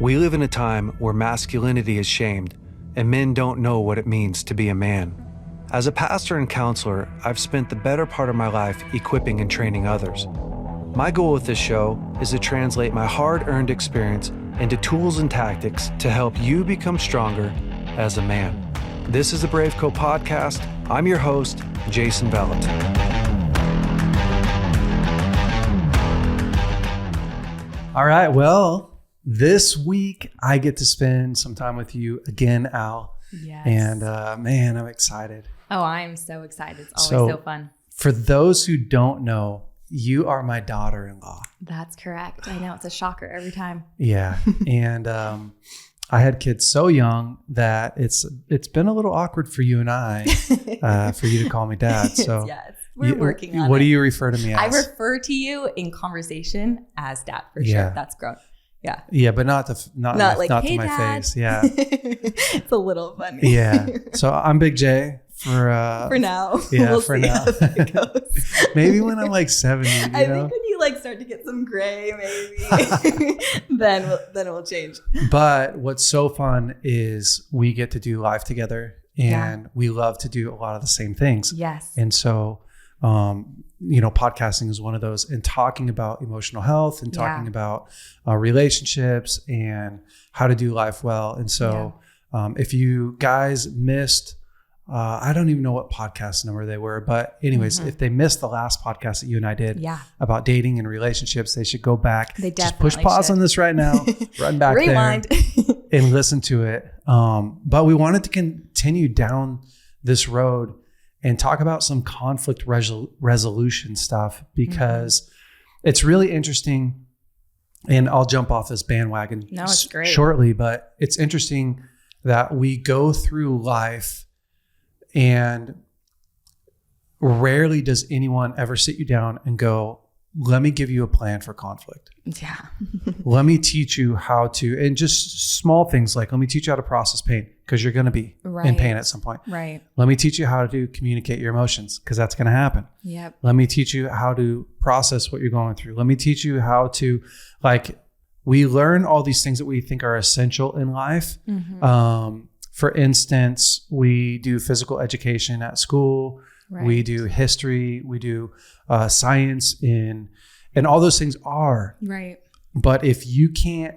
We live in a time where masculinity is shamed and men don't know what it means to be a man. As a pastor and counselor, I've spent the better part of my life equipping and training others. My goal with this show is to translate my hard-earned experience into tools and tactics to help you become stronger as a man. This is the BraveCo podcast. I'm your host, Jason Vallotton. All right, well, this week I get to spend some time with you again, Al. Yes. And man, I'm excited. Oh, I'm so excited. It's always so fun. For those who don't know, you are my daughter-in-law. That's correct. I know, it's a shocker every time. Yeah. And I had kids so young that it's been a little awkward for you and I, for you to call me dad. So yes, we're working on it. What do you refer to me as? I refer to you in conversation as dad for sure. That's grown. Yeah. Yeah, but not like, not hey, to my Dad. face. Yeah. It's a little funny. Yeah. So I'm Big J for now. Yeah, we'll for see now. how it goes. Maybe when I'm like 70, I think when you like start to get some gray, maybe then we'll change. But what's so fun is we get to do life together, and we love to do a lot of the same things. Yes. And so podcasting is one of those, and talking about emotional health and talking about relationships and how to do life well. And so if you guys missed, I don't even know what podcast number they were, but anyways, if they missed the last podcast that you and I did about dating and relationships, they should go back. They just push pause on this right now, run back Rewind. there and listen to it. But we wanted to continue down this road and talk about some conflict resolution stuff, because it's really interesting. And I'll jump off this bandwagon it's great. shortly, but it's interesting that we go through life and rarely does anyone ever sit you down and go, let me give you a plan for conflict. Yeah. Let me teach you how to, and just small things like, let me teach you how to process pain, because you're going to be in pain at some point. Right. Let me teach you how to communicate your emotions, because that's going to happen. Yep. Let me teach you how to process what you're going through. Let me teach you how to, we learn all these things that we think are essential in life. For instance, we do physical education at school. Right. We do history. We do science and all those things are. Right. But if you can't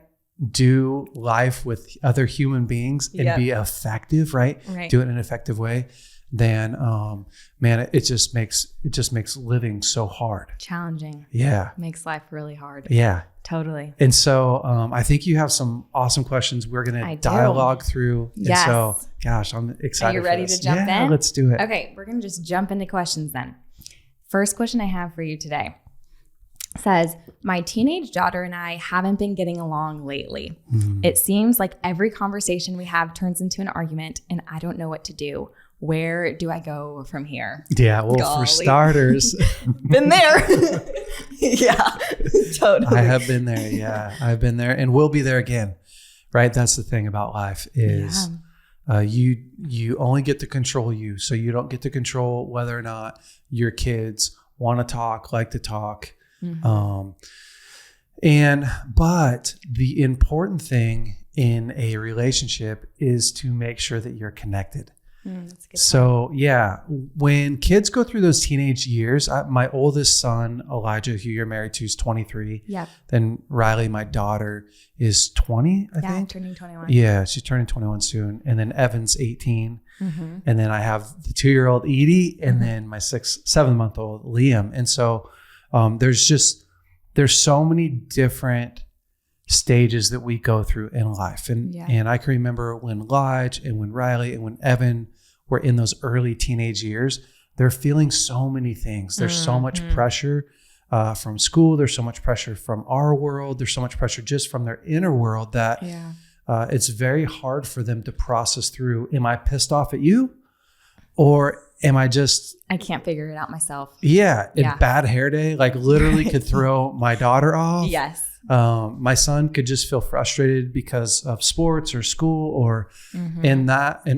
do life with other human beings and be effective, right? Do it in an effective way, then man, it just makes living so hard. Challenging. Yeah. Makes life really hard. Yeah. Totally. And so I think you have some awesome questions we're going to dialogue through. Yes. And so, gosh, I'm excited. Are you ready to jump in? Yeah, let's do it. Okay, we're going to just jump into questions then. First question I have for you today says, my teenage daughter and I haven't been getting along lately. It seems like every conversation we have turns into an argument, and I don't know what to do. Where do I go from here? Yeah, well, for starters. Been there. Yeah, totally. I have been there. Yeah, I've been there, and we'll be there again. Right? That's the thing about life is you only get to control you. So you don't get to control whether or not your kids want to talk, like to talk. But the important thing in a relationship is to make sure that you're connected. That's a good point. When kids go through those teenage years, my oldest son, Elijah, who you're married to, is 23. Yeah. Then Riley, my daughter, is 20, I think. Turning 21. Yeah, she's turning 21 soon. And then Evan's 18. And then I have the 2-year-old Edie, and then my 7-month-old Liam. And so there's so many different stages that we go through in life. And I can remember when Lige and when Riley and when Evan were in those early teenage years, they're feeling so many things. There's so much pressure from school. There's so much pressure from our world. There's so much pressure just from their inner world that it's very hard for them to process through. Am I pissed off at you? Or am I can't figure it out myself. Bad hair day, like literally could throw my daughter off. Yes. My son could just feel frustrated because of sports or school or and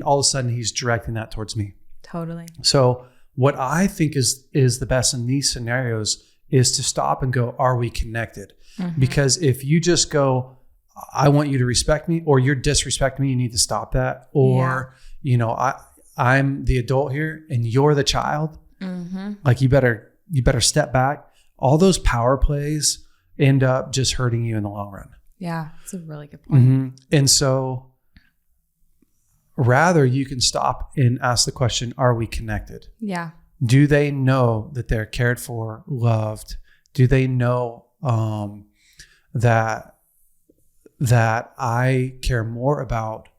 all of a sudden he's directing that towards me. Totally. So what I think is the best in these scenarios is to stop and go, are we connected? Because if you just go, I want you to respect me, or you're disrespecting me. You need to stop that. Or, I'm the adult here and you're the child. Like you better step back. All those power plays end up just hurting you in the long run. Yeah. That's a really good point. And so rather you can stop and ask the question, are we connected? Yeah. Do they know that they're cared for, loved? Do they know that I care more about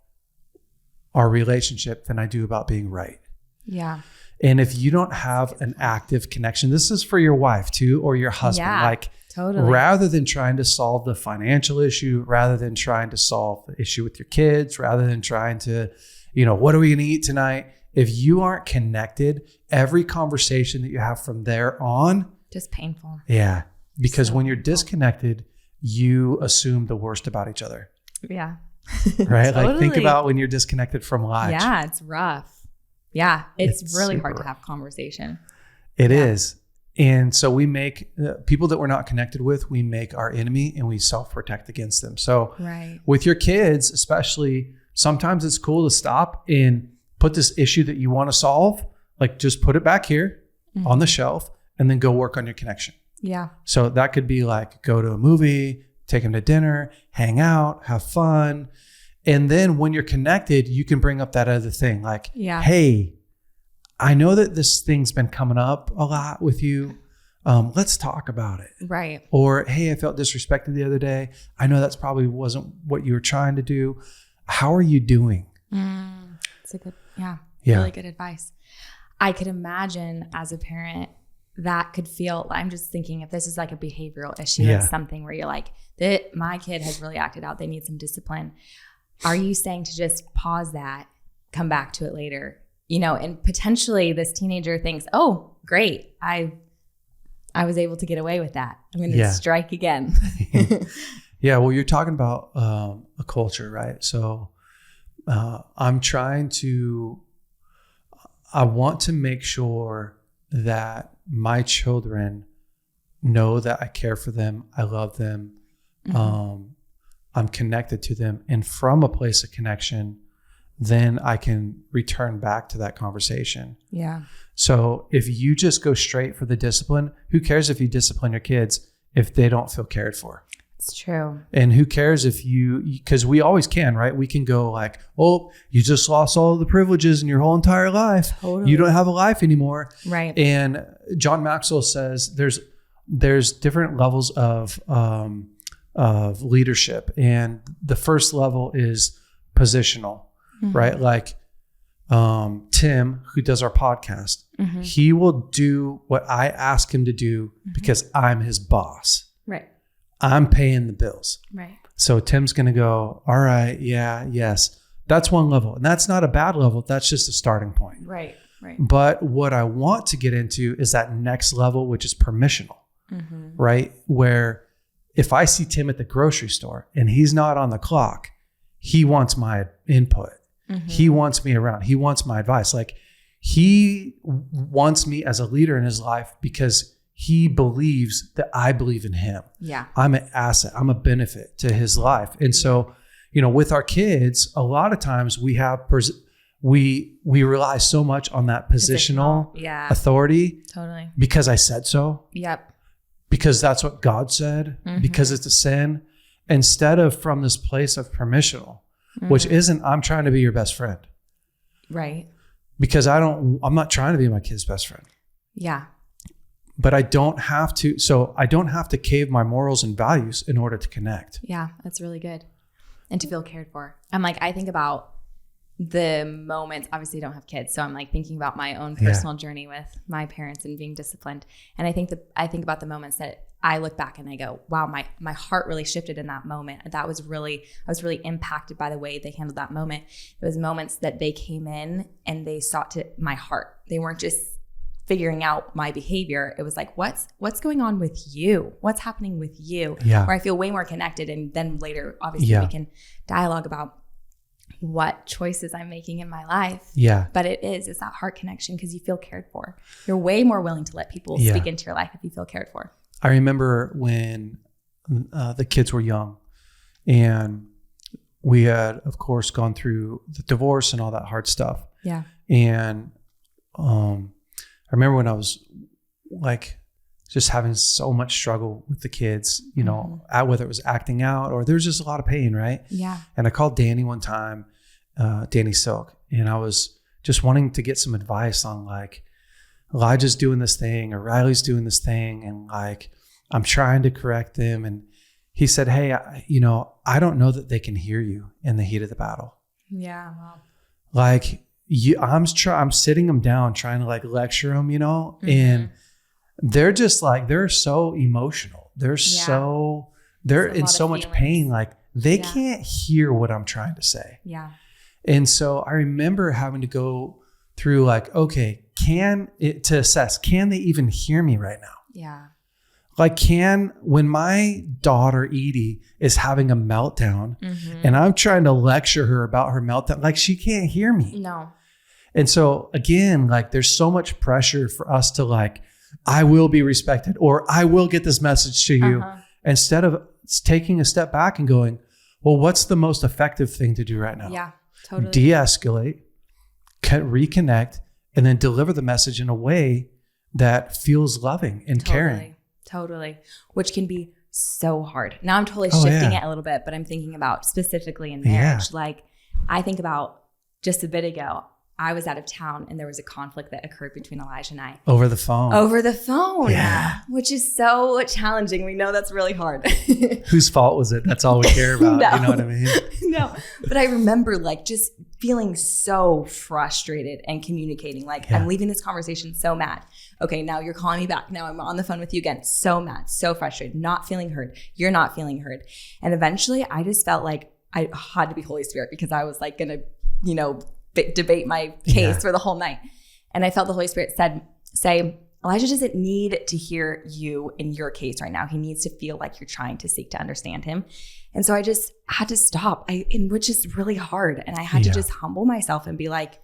our relationship than I do about being right? Yeah. And if you don't have an active connection, this is for your wife too, or your husband. Yeah, like totally. Rather than trying to solve the financial issue, rather than trying to solve the issue with your kids, rather than trying to, what are we going to eat tonight? If you aren't connected, every conversation that you have from there on, just painful. Yeah. Because when you're disconnected, you assume the worst about each other. Yeah. Right? Like think about when you're disconnected from life. Yeah, it's rough. Yeah, it's really hard to have conversation. It is. And so we make people that we're not connected with, we make our enemy and we self-protect against them. So with your kids, especially, sometimes it's cool to stop and put this issue that you want to solve, like just put it back here on the shelf and then go work on your connection. Yeah. So that could be like go to a movie, take them to dinner, hang out, have fun. And then when you're connected, you can bring up that other thing like, hey, I know that this thing's been coming up a lot with you. Let's talk about it. Right. Or, hey, I felt disrespected the other day. I know that's probably wasn't what you were trying to do. How are you doing? It's a good, really good advice. I could imagine as a parent that could feel, I'm just thinking if this is like a behavioral issue or something where you're like, my kid has really acted out. They need some discipline. Are you saying to just pause that, come back to it later? And potentially this teenager thinks, oh, great. I was able to get away with that. I'm going to strike again. Yeah. Well, you're talking about a culture, right? So I want to make sure that my children know that I care for them. I love them. I'm connected to them. And from a place of connection, then I can return back to that conversation. Yeah. So if you just go straight for the discipline, who cares if you discipline your kids if they don't feel cared for? It's true. And who cares if because we always can, right? We can go like, oh, you just lost all of the privileges in your whole entire life. Totally. You don't have a life anymore. Right. And John Maxwell says there's different levels of leadership. And the first level is positional, right? Like Tim, who does our podcast, he will do what I ask him to do because I'm his boss. Right. I'm paying the bills. Right. So Tim's going to go, all right, yes. That's one level. And that's not a bad level. That's just a starting point. Right. Right. But what I want to get into is that next level, which is permissional, right? Where if I see Tim at the grocery store and he's not on the clock, he wants my input. He wants me around. He wants my advice. Like he wants me as a leader in his life because he believes that I believe in him. Yeah. I'm an asset. I'm a benefit to his life. And so, with our kids, a lot of times we have, we rely so much on that positional authority. Totally. Because I said so. Yep. Because that's what God said. Because it's a sin. Instead of from this place of permissional, which isn't, I'm trying to be your best friend. Right. Because I'm not trying to be my kid's best friend. Yeah. But I don't have to cave my morals and values in order to connect. Yeah, that's really good. And to feel cared for. I think about the moments, obviously I don't have kids, so I'm thinking about my own personal journey with my parents and being disciplined. And I think about the moments that I look back and I go, wow, my heart really shifted in that moment. I was really impacted by the way they handled that moment. It was moments that they came in and they sought to my heart. They weren't just figuring out my behavior. It was like, what's going on with you? What's happening with you? Yeah. Where I feel way more connected. And then later, obviously we can dialogue about what choices I'm making in my life. Yeah. But it's that heart connection because you feel cared for. You're way more willing to let people speak into your life if you feel cared for. I remember when the kids were young And we had, of course, gone through the divorce and all that hard stuff. Yeah. And I remember when I was like just having so much struggle with the kids, you know, whether it was acting out or there's just a lot of pain, right? Yeah. And I called Danny one time, Danny Silk, and I was just wanting to get some advice on like, Elijah's doing this thing or Riley's doing this thing. And like, I'm trying to correct them. And he said, hey, I don't know that they can hear you in the heat of the battle. Yeah. Wow. Like I'm sitting them down trying to like lecture them, you know, and they're just like, they're so emotional. They're in so much pain. Like they can't hear what I'm trying to say. Yeah. And so I remember having to go through like, okay, to assess, can they even hear me right now? Yeah. Like when my daughter Edie is having a meltdown and I'm trying to lecture her about her meltdown, like she can't hear me. No. And so again, like there's so much pressure for us to like, I will be respected or I will get this message to you instead of taking a step back and going, well, what's the most effective thing to do right now? Yeah, totally. De-escalate, reconnect, and then deliver the message in a way that feels loving and caring. Totally. Which can be so hard. Now I'm totally shifting it a little bit, but I'm thinking about specifically in marriage. Yeah. Like I think about just a bit ago, I was out of town and there was a conflict that occurred between Elijah and I. Over the phone. Yeah. Which is so challenging. We know that's really hard. Whose fault was it? That's all we care about. No. You know what I mean? No. But I remember like just feeling so frustrated and communicating. Like I'm leaving this conversation so mad. Okay, now you're calling me back. Now I'm on the phone with you again. So mad, so frustrated, not feeling heard. You're not feeling heard. And eventually I just felt like I had to be Holy Spirit because I was like going to, debate my case for the whole night. And I felt the Holy Spirit say, Elijah doesn't need to hear you in your case right now. He needs to feel like you're trying to seek to understand him. And so I just had to stop, which is really hard. And I had to just humble myself and be like,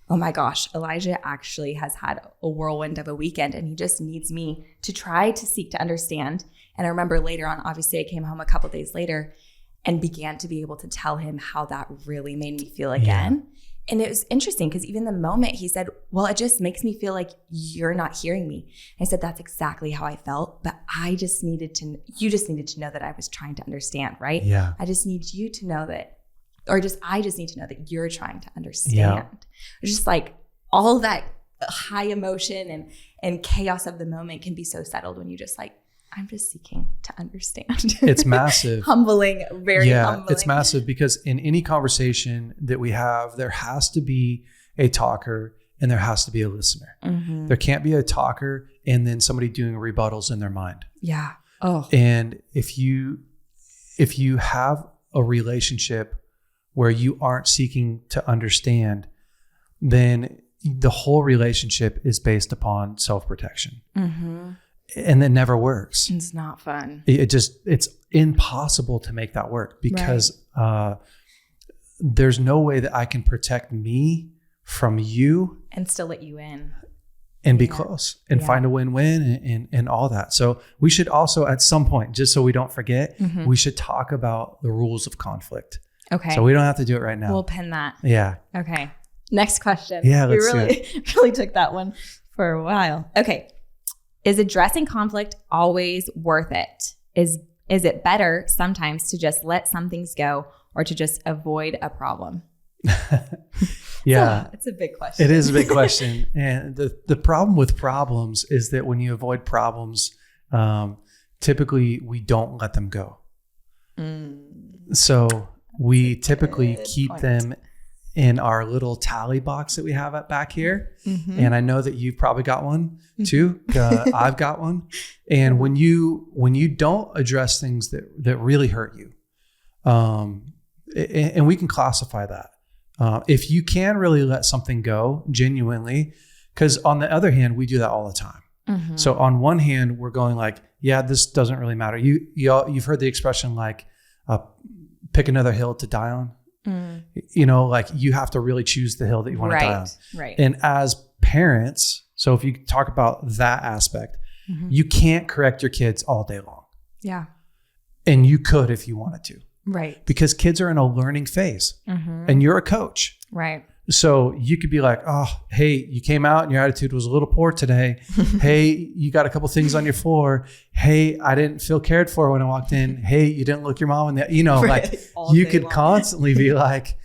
oh my gosh, Elijah actually has had a whirlwind of a weekend and he just needs me to try to seek to understand. And I remember later on, obviously I came home a couple days later and began to be able to tell him how that really made me feel again. And it was interesting because even the moment he said, well, it just makes me feel like you're not hearing me. I said, that's exactly how I felt. But you just needed to know that I was trying to understand, right? Yeah. I just need you to know that, I just need to know that you're trying to understand. Yeah. It's just like all that high emotion and chaos of the moment can be so settled when you just like, I'm just seeking to understand. It's massive. Humbling, very humbling. It's massive because in any conversation that we have, there has to be a talker and there has to be a listener. Mm-hmm. There can't be a talker and then somebody doing rebuttals in their mind. Yeah. Oh. And if you have a relationship where you aren't seeking to understand, then the whole relationship is based upon self-protection. Mm-hmm. And it never works. It's not fun. It's impossible to make that work because there's no way that I can protect me from you and still let you in and be close and find a win-win and all that. So we should also at some point, just so we don't forget, we should talk about the rules of conflict. Okay. So we don't have to do it right now. We'll pin that. Yeah. Okay. Next question. Yeah, we really took that one for a while. Okay. Is addressing conflict always worth it? Is it better sometimes to just let some things go or to just avoid a problem? Yeah. So, it's a big question. It is a big question. And the problem with problems is that when you avoid problems, typically we don't let them go. So we typically keep them in our little tally box that we have back here. Mm-hmm. And I know that you've probably got one too. I've got one. And when you don't address things that really hurt you, and we can classify that. If you can really let something go genuinely, because on the other hand, we do that all the time. Mm-hmm. So on one hand, we're going like, yeah, this doesn't really matter. You've heard the expression like, pick another hill to die on. Mm. Like you have to really choose the hill that you want to die on. Right. And as parents, so if you talk about that aspect, you can't correct your kids all day long. Yeah. And you could if you wanted to. Right. Because kids are in a learning phase and you're a coach. Right. So you could be like, oh, hey, you came out and your attitude was a little poor today. Hey, you got a couple things on your floor. Hey, I didn't feel cared for when I walked in. Hey, you didn't look your mom in the, Right. like you could constantly be like,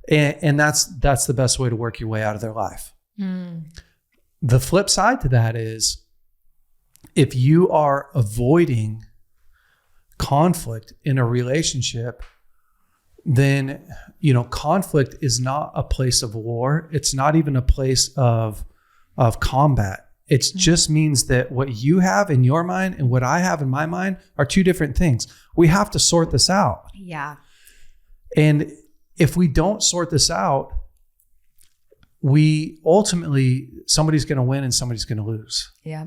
and that's the best way to work your way out of their life. The flip side to that is if you are avoiding conflict in a relationship, then, conflict is not a place of war. It's not even a place of combat. It just means that what you have in your mind and what I have in my mind are two different things. We have to sort this out. Yeah. And if we don't sort this out, we ultimately, somebody's going to win and somebody's going to lose. Yeah.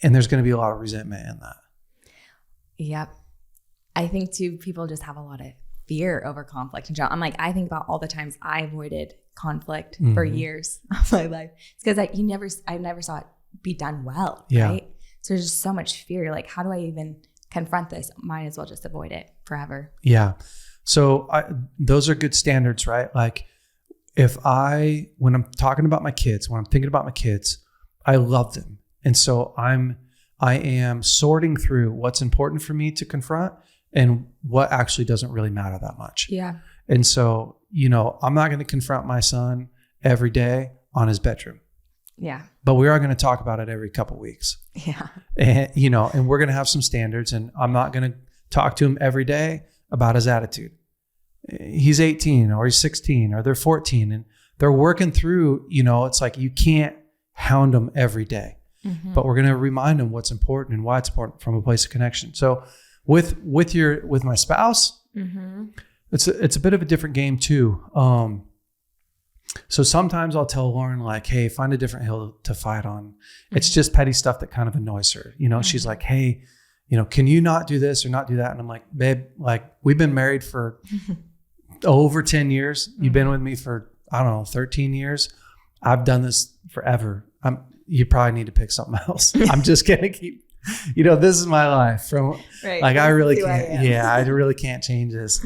And there's going to be a lot of resentment in that. Yep. I think too, people just have a lot of fear over conflict. And I think about all the times I avoided conflict for years of my life. It's because I never saw it be done well. Yeah. Right. So there's just so much fear. Like, how do I even confront this? Might as well just avoid it forever. Yeah. So those are good standards, right? Like when I'm talking about my kids, when I'm thinking about my kids, I love them. And so I am sorting through what's important for me to confront and what actually doesn't really matter that much. Yeah. And so, I'm not going to confront my son every day on his bedroom. Yeah. But we are going to talk about it every couple of weeks. Yeah. And, and we're going to have some standards, and I'm not going to talk to him every day about his attitude. He's 18 or he's 16 or they're 14 and they're working through, it's like you can't hound them every day. But we're going to remind them what's important and why it's important from a place of connection. So with my spouse, it's a bit of a different game too. So sometimes I'll tell Lauren like, hey, find a different hill to fight on. It's just petty stuff that kind of annoys her. She's like, hey, can you not do this or not do that? And I'm like, babe, like we've been married for over 10 years. You've been with me for, 13 years. I've done this forever. You probably need to pick something else. I'm just going to keep, this is my life right. Like, I really can't, I really can't change this.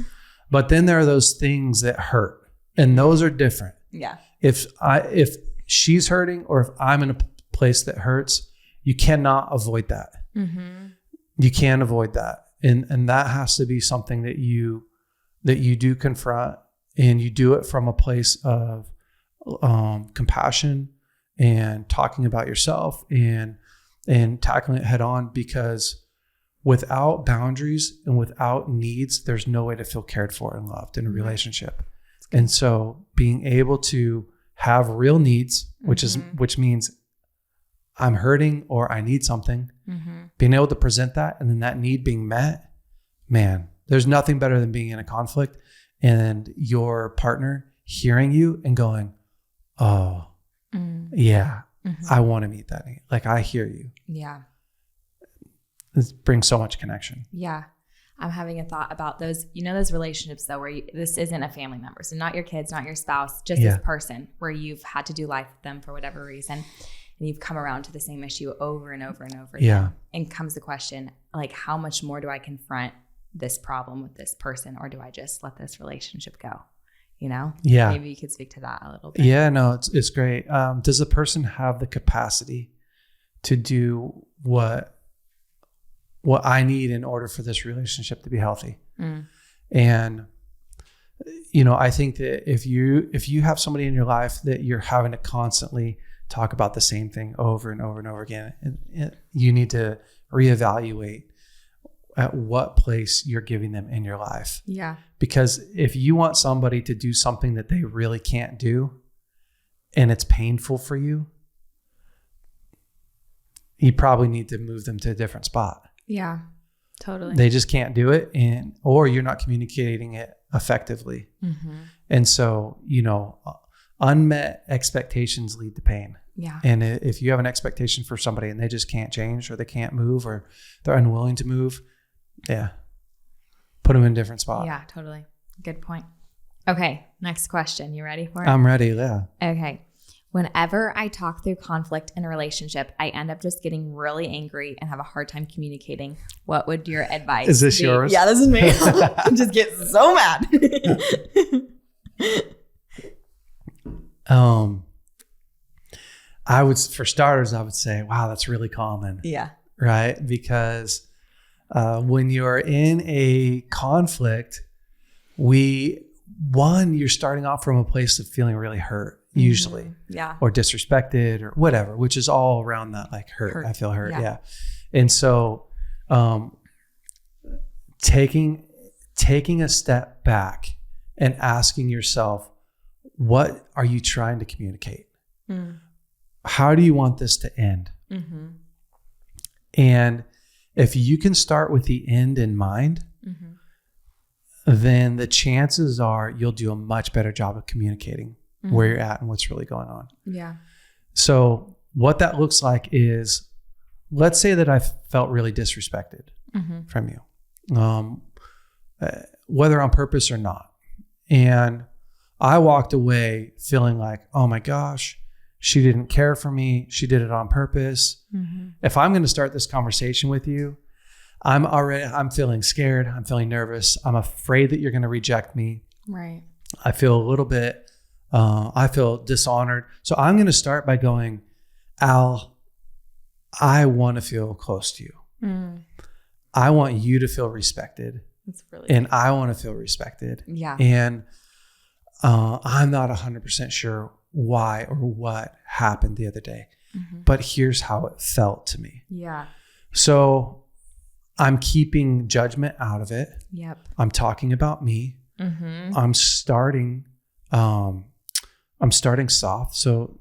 But then there are those things that hurt and those are different. Yeah. If she's hurting or if I'm in a place that hurts, you cannot avoid that. You can't avoid that. And that has to be something that you do confront, and you do it from a place of compassion and talking about yourself and tackling it head on, because without boundaries and without needs, there's no way to feel cared for and loved in a relationship. And so being able to have real needs, which means I'm hurting or I need something, being able to present that and then that need being met, man, there's nothing better than being in a conflict and your partner hearing you and going, oh, yeah, I want to meet that need. Like, I hear you. Yeah. This brings so much connection. Yeah. I'm having a thought about those, those relationships though, where this isn't a family member. So not your kids, not your spouse, just this person where you've had to do life with them for whatever reason. And you've come around to the same issue over and over and over again. Yeah. And comes the question, like, how much more do I confront this problem with this person, or do I just let this relationship go? Yeah. Maybe you could speak to that a little bit. Yeah, no, it's great. Does the person have the capacity to do what I need in order for this relationship to be healthy? And, I think that if you have somebody in your life that you're having to constantly talk about the same thing over and over and over again, and you need to reevaluate at what place you're giving them in your life. Yeah. Because if you want somebody to do something that they really can't do and it's painful for you, you probably need to move them to a different spot. Yeah, totally. They just can't do it, or you're not communicating it effectively. And so, unmet expectations lead to pain. Yeah. And if you have an expectation for somebody and they just can't change, or they can't move, or they're unwilling to move, put them in a different spot. Yeah, totally. Good point. Okay, next question. You ready for it? I'm ready. Yeah. Okay. Whenever I talk through conflict in a relationship, I end up just getting really angry and have a hard time communicating. What would your advice be? Is this yours? Yeah, this is me. I just get so mad. For starters, I would say, wow, that's really common. Yeah. Right? Because when you're in a conflict, you're starting off from a place of feeling really hurt, usually. Yeah. Or disrespected or whatever, which is all around that, like hurt. I feel hurt. Yeah. And so taking a step back and asking yourself, what are you trying to communicate? How do you want this to end? And if you can start with the end in mind, then the chances are you'll do a much better job of communicating where you're at and what's really going on. Yeah. So what that looks like is, let's say that I felt really disrespected from you, whether on purpose or not. And I walked away feeling like, oh my gosh, she didn't care for me. She did it on purpose. If I'm going to start this conversation with you, I'm feeling scared. I'm feeling nervous. I'm afraid that you're going to reject me. Right. I feel a little bit, I feel dishonored. So I'm going to start by going, Al, I want to feel close to you. I want you to feel respected. That's really and I want to feel respected. Yeah. And I'm not 100% sure why or what happened the other day, but here's how it felt to me. Yeah. So I'm keeping judgment out of it. Yep. I'm talking about me. I'm starting soft. So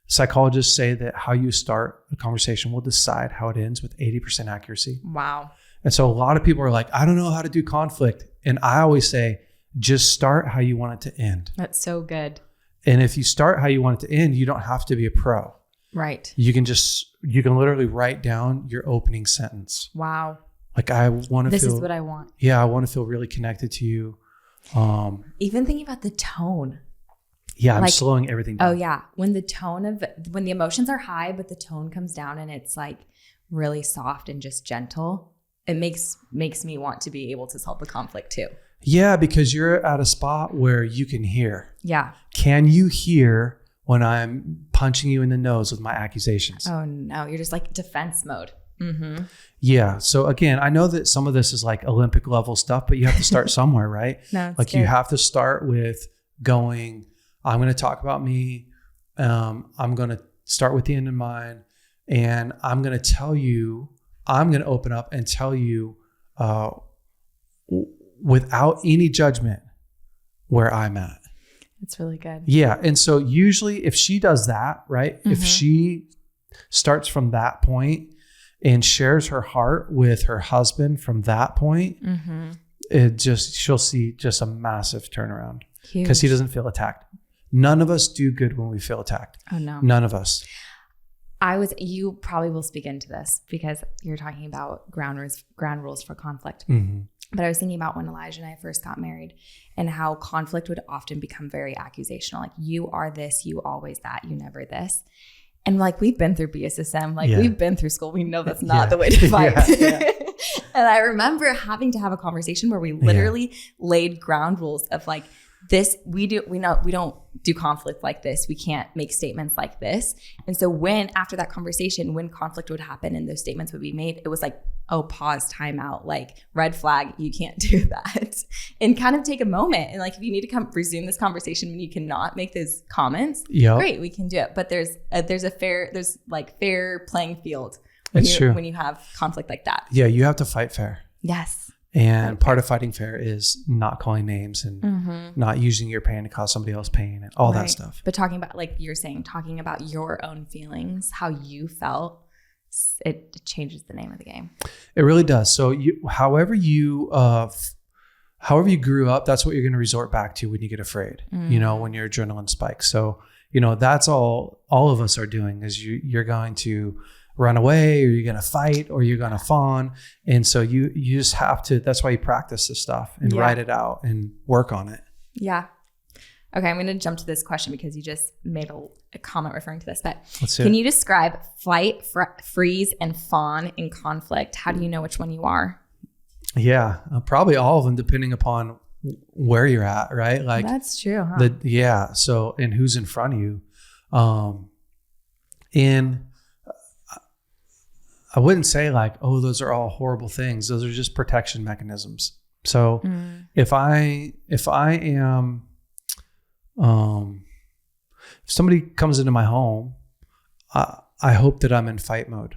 psychologists say that how you start a conversation will decide how it ends with 80% accuracy. Wow. And so a lot of people are like, I don't know how to do conflict. And I always say, just start how you want it to end. That's so good. And if you start how you want it to end, you don't have to be a pro. Right. You can literally write down your opening sentence. Wow. Like, I want to This is what I want. Yeah, I want to feel really connected to you. Even thinking about the tone. Yeah, I'm slowing everything down. Oh yeah. When the emotions are high, but the tone comes down and it's like really soft and just gentle, it makes me want to be able to solve the conflict too. Yeah, because you're at a spot where you can hear. Yeah. Can you hear when I'm punching you in the nose with my accusations? Oh no, you're just like defense mode. Yeah. So again, I know that some of this is like Olympic level stuff, but you have to start somewhere, right? No, it's like good. You have to start with going, I'm going to talk about me. I'm going to start with the end in mind, and I'm going to open up and tell you without any judgment where I'm at. It's really good. Yeah. And so usually if she does that, right? If she starts from that point and shares her heart with her husband from that point, she'll see just a massive turnaround because he doesn't feel attacked. None of us do good when we feel attacked. Oh no. None of us. You probably will speak into this because you're talking about ground rules for conflict. But I was thinking about when Elijah and I first got married and how conflict would often become very accusational. Like, you are this, you always that, you never this. And like, we've been through BSSM, we've been through school. We know that's not the way to fight. And I remember having to have a conversation where we literally laid ground rules of like, this, we don't do conflict like this. We can't make statements like this. And so after that conversation, when conflict would happen and those statements would be made, it was like, oh, pause, time out, like red flag, you can't do that. And kind of take a moment. And like, if you need to resume this conversation when you cannot make those comments, great, we can do it. But there's fair playing field when you have conflict like that. Yeah, you have to fight fair. Yes. And part of fighting fair is not calling names and not using your pain to cause somebody else pain and all that stuff. But talking about, like you're saying, talking about your own feelings, how you felt, it changes the name of the game. It really does. So however you grew up, that's what you're going to resort back to when you get afraid, when your adrenaline spikes. So, that's all of us are doing is you're going to run away, or you're going to fight, or you're going to fawn. And so you just have to, that's why you practice this stuff and write it out and work on it. Yeah. Okay, I'm going to jump to this question because you just made a comment referring to this. But Let's see can it. you describe flight, freeze, and fawn in conflict? How do you know which one you are? Yeah, probably all of them, depending upon where you're at, right? Like that's true. Huh? So, and who's in front of you. And I wouldn't say like, oh, those are all horrible things. Those are just protection mechanisms. So if somebody comes into my home, I hope that I'm in fight mode.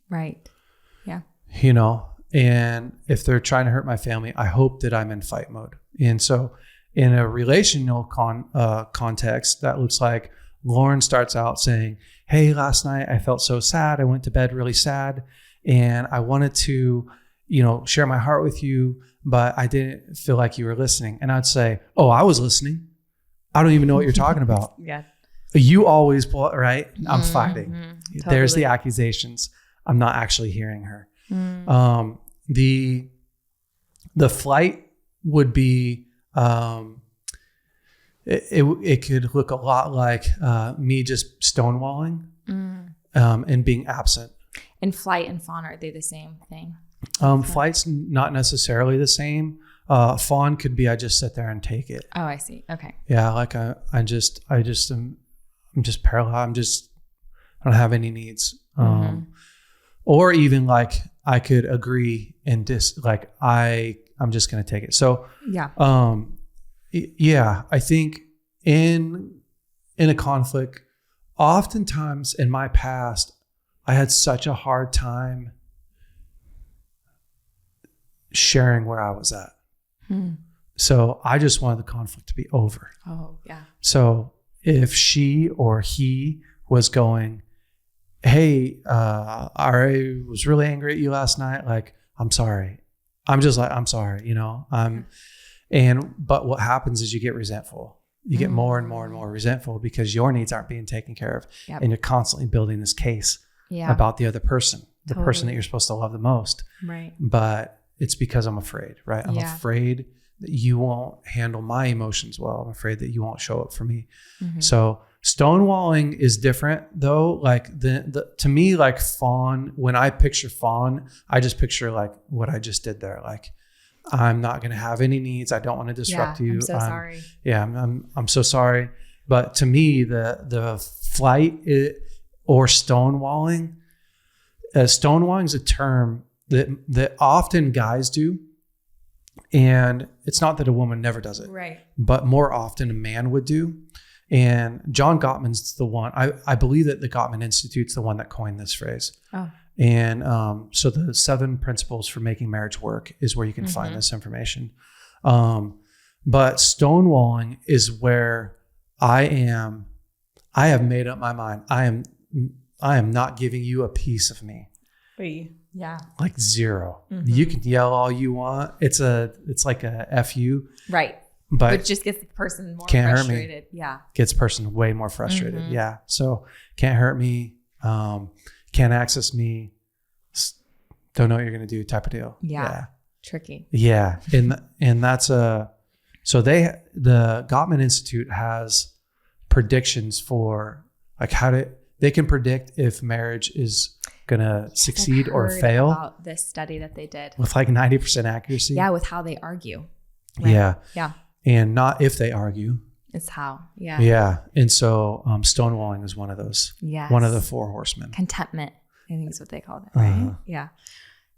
Right. Yeah. You know, and if they're trying to hurt my family, I hope that I'm in fight mode. And so in a relational context, that looks like Lauren starts out saying, hey, last night I felt so sad. I went to bed really sad and I wanted to, you know, share my heart with you, but I didn't feel like you were listening. And I'd say, oh, I was listening. I don't even know what you're talking about. Yeah. You always pull, right? I'm fighting. Totally. There's the accusations. I'm not actually hearing her. The flight would be, it could look a lot like me just stonewalling and being absent. And flight and fawn, are they the same thing? Flight's not necessarily the same. Fawn could be I just sit there and take it. Oh, I see. Okay. Yeah, like I'm just paralyzed. I don't have any needs. Or even like I could agree and I'm just going to take it. So yeah, I think in a conflict, oftentimes in my past, I had such a hard time sharing where I was at. So I just wanted the conflict to be over. Oh, yeah. So if she or he was going, hey, I was really angry at you last night. Like, I'm sorry. I'm just like, I'm sorry, you know, but what happens is you get resentful. You get more and more and more resentful because your needs aren't being taken care of. Yep. And you're constantly building this case about the other person, the person that you're supposed to love the most. Right. But it's because I'm afraid, right? I'm afraid that you won't handle my emotions well. I'm afraid that you won't show up for me. So stonewalling is different though. Like to me, like fawn, when I picture fawn, I just picture like what I just did there. Like, I'm not going to have any needs. I don't want to disrupt you. I'm so sorry. Yeah, I'm so sorry. But to me, the flight or stonewalling is a term that often guys do. And it's not that a woman never does it, right? But more often a man would do. And John Gottman's the one, I believe that the Gottman Institute's the one that coined this phrase. Oh. And so the 7 principles for making marriage work is where you can find this information. But stonewalling is where I have made up my mind. I am not giving you a piece of me. Yeah. Like 0. You can yell all you want. It's like a FU. Right. But it just gets the person more can't frustrated. Hurt me. Yeah. Gets person way more frustrated. Yeah. So can't hurt me. Can't access me. Don't know what you're going to do type of deal. Yeah. Tricky. Yeah. And that's the Gottman Institute has predictions for like they can predict if marriage is going to succeed or fail. About this study that they did with like 90% accuracy. Yeah. With how they argue. Right? Yeah. Yeah. And not if they argue. It's how. Yeah. Yeah. And so stonewalling is one of those. Yes. One of the 4 horsemen. Contentment, I think is what they called it, right? Yeah.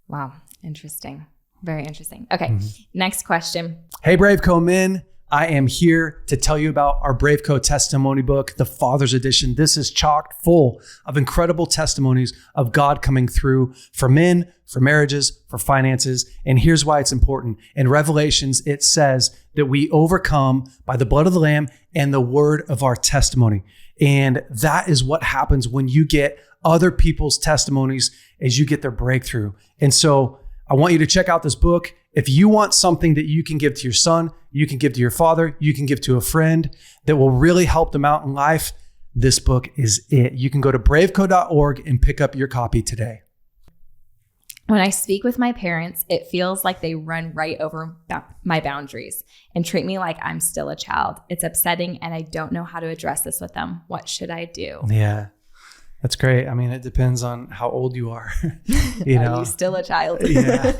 Wow. Interesting. Very interesting. Okay. Next question. Hey, BraveCo men. I am here to tell you about our BraveCo testimony book, the Father's Edition. This is chock full of incredible testimonies of God coming through for men, for marriages, for finances. And here's why it's important. In Revelations, it says that we overcome by the blood of the Lamb and the word of our testimony. And that is what happens when you get other people's testimonies as you get their breakthrough. And so I want you to check out this book. If you want something that you can give to your son, you can give to your father, you can give to a friend that will really help them out in life, this book is it. You can go to braveco.org and pick up your copy today. When I speak with my parents, it feels like they run right over my boundaries and treat me like I'm still a child. It's upsetting, and I don't know how to address this with them. What should I do? Yeah, that's great. I mean, it depends on how old you are. Are you still a child? Yeah,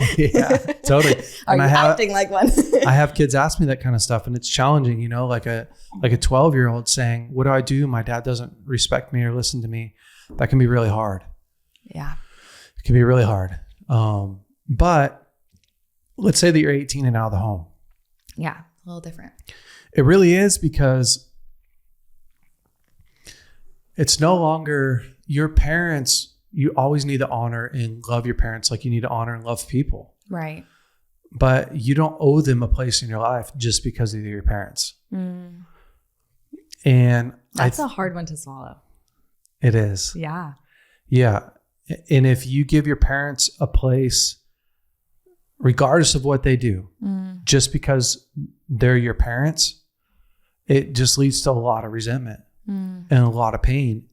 totally. Are you acting like one? I have kids ask me that kind of stuff, and it's challenging, like a 12-year-old saying, what do I do? My dad doesn't respect me or listen to me. That can be really hard. Yeah. It can be really hard. But let's say that you're 18 and out of the home. Yeah, a little different. It really is, because it's no longer your parents. You always need to honor and love your parents like you need to honor and love people. Right. But you don't owe them a place in your life just because they're your parents. Mm. And that's a hard one to swallow. It is. Yeah. Yeah. And if you give your parents a place, regardless of what they do, just because they're your parents, it just leads to a lot of resentment and a lot of pain.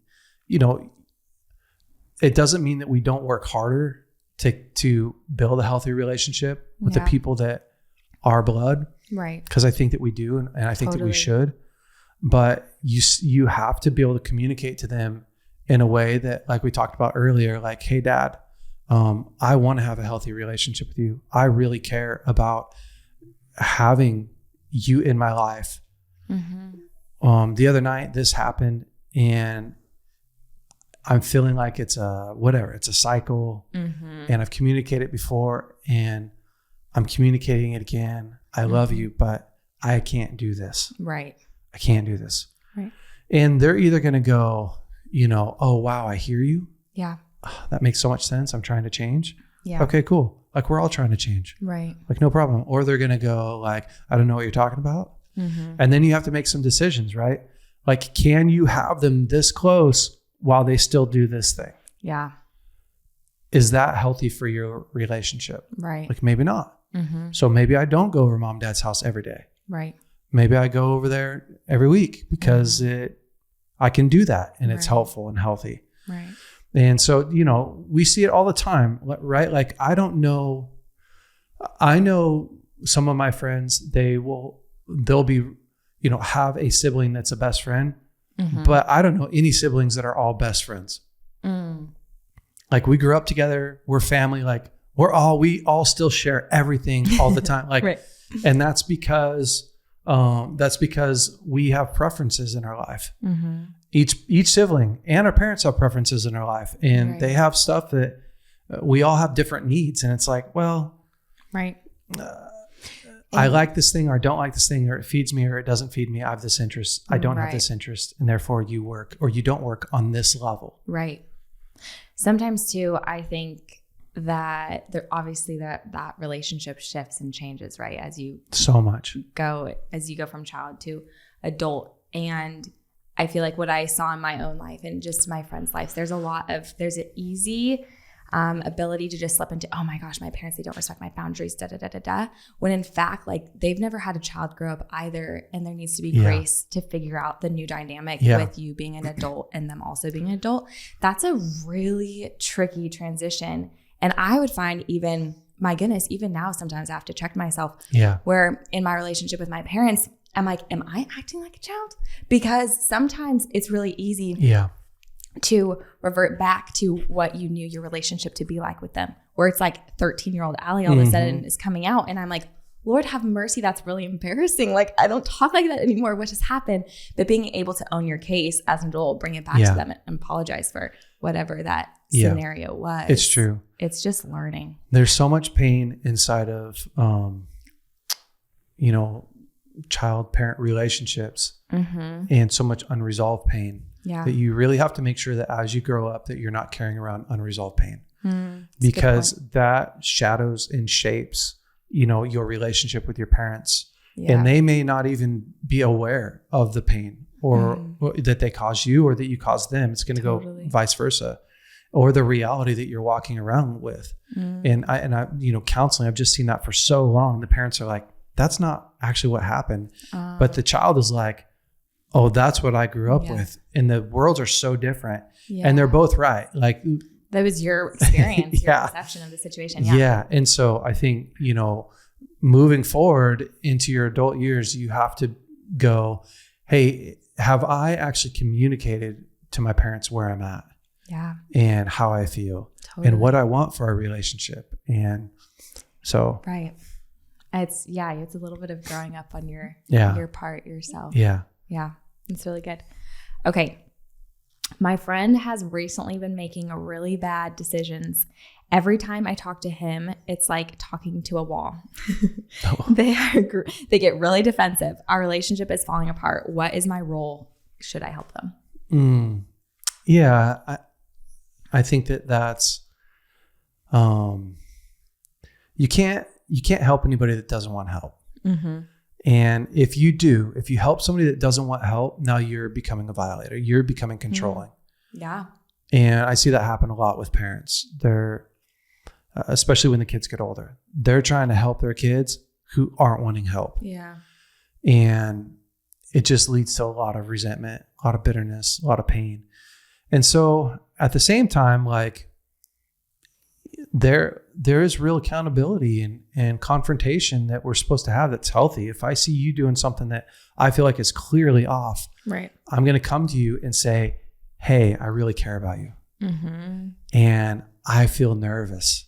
It doesn't mean that we don't work harder to build a healthy relationship with the people that are blood. Right. Because I think that we do, and I think that we should. But you have to be able to communicate to them in a way that, like we talked about earlier, like, hey, Dad, I want to have a healthy relationship with you. I really care about having you in my life. Mm-hmm. The other night, this happened, and I'm feeling like it's a cycle, and I've communicated before, and I'm communicating it again. I love you, but I can't do this. Right. I can't do this. Right. And they're either going to go, oh, wow, I hear you. Yeah. Oh, that makes so much sense. I'm trying to change. Yeah. Okay, cool. Like, we're all trying to change. Right. Like, no problem. Or they're going to go like, I don't know what you're talking about. Mm-hmm. And then you have to make some decisions, right? Like, can you have them this close while they still do this thing? Yeah. Is that healthy for your relationship? Right. Like, maybe not. Mm-hmm. So maybe I don't go over mom and dad's house every day. Right. Maybe I go over there every week because I can do that, and it's helpful and healthy. Right. And so, we see it all the time, right? Like, I know some of my friends, they'll be, have a sibling that's a best friend, but I don't know any siblings that are all best friends. Like, we grew up together, we're family, like we all still share everything all the time. Like, right. And that's because we have preferences in our life. Mm-hmm. Each sibling and our parents have preferences in our life, and they have stuff that we all have different needs. And it's like, well, right. I like this thing, or I don't like this thing, or it feeds me or it doesn't feed me. I have this interest. I don't have this interest. And therefore you work or you don't work on this level. Right. Sometimes too, I think that obviously that relationship shifts and changes, right? As you go from child to adult. And I feel like what I saw in my own life and just my friends' lives, there's an easy ability to just slip into, oh my gosh, my parents, they don't respect my boundaries, when in fact, like, they've never had a child grow up either. And there needs to be grace to figure out the new dynamic with you being an adult and them also being an adult. That's a really tricky transition. And I would find even now, sometimes I have to check myself where in my relationship with my parents, I'm like, am I acting like a child? Because sometimes it's really easy to revert back to what you knew your relationship to be like with them, where it's like 13-year-old Allie all of a sudden is coming out. And I'm like, Lord have mercy, that's really embarrassing. Like, I don't talk like that anymore. What just happened? But being able to own your case as an adult, bring it back to them and apologize for whatever that scenario was. It's true. It's just learning. There's so much pain inside of, child-parent relationships and so much unresolved pain that you really have to make sure that as you grow up that you're not carrying around unresolved pain because that shadows and shapes, your relationship with your parents and they may not even be aware of the pain or that they cause you or that you cause them. It's going to go vice versa, or the reality that you're walking around with. And I, counseling, I've just seen that for so long. The parents are like, that's not actually what happened. But the child is like, oh, that's what I grew up with. And the worlds are so different. And they're both right. Like, That was your experience, Yeah. your perception of the situation. Yeah. And so I think, moving forward into your adult years, you have to go, hey, have I actually communicated to my parents where I'm at? Yeah. And how I feel and what I want for our relationship. And so. Right. It's a little bit of growing up on your part yourself. Yeah. Yeah. It's really good. Okay. My friend has recently been making really bad decisions. Every time I talk to him, it's like talking to a wall. Oh. They get really defensive. Our relationship is falling apart. What is my role? Should I help them? Yeah. I think that's, you can't help anybody that doesn't want help. Mm-hmm. And if you help somebody that doesn't want help, now you're becoming a violator. You're becoming controlling. Yeah. And I see that happen a lot with parents. They're, especially when the kids get older, they're trying to help their kids who aren't wanting help. Yeah. And it just leads to a lot of resentment, a lot of bitterness, a lot of pain. And so at the same time, like there is real accountability and confrontation that we're supposed to have that's healthy. If I see you doing something that I feel like is clearly off, right, I'm going to come to you and say, hey, I really care about you. Mm-hmm. And I feel nervous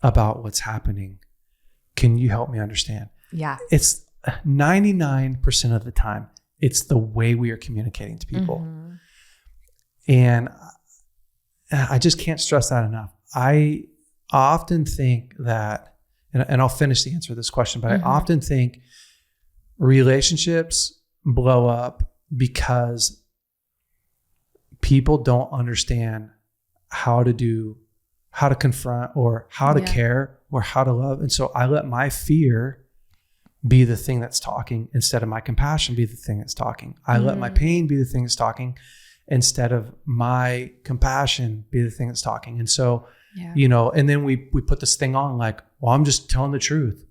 about what's happening. Can you help me understand? Yeah. It's 99% of the time, it's the way we are communicating to people. Mm-hmm. And I just can't stress that enough. I often think that, and I'll finish the answer to this question, but mm-hmm. I often think relationships blow up because people don't understand how to confront or how to care or how to love. And so I let my fear be the thing that's talking instead of my compassion be the thing that's talking. I let my pain be the thing that's talking instead of my compassion be the thing that's talking. And so, and then we put this thing on like, well, I'm just telling the truth.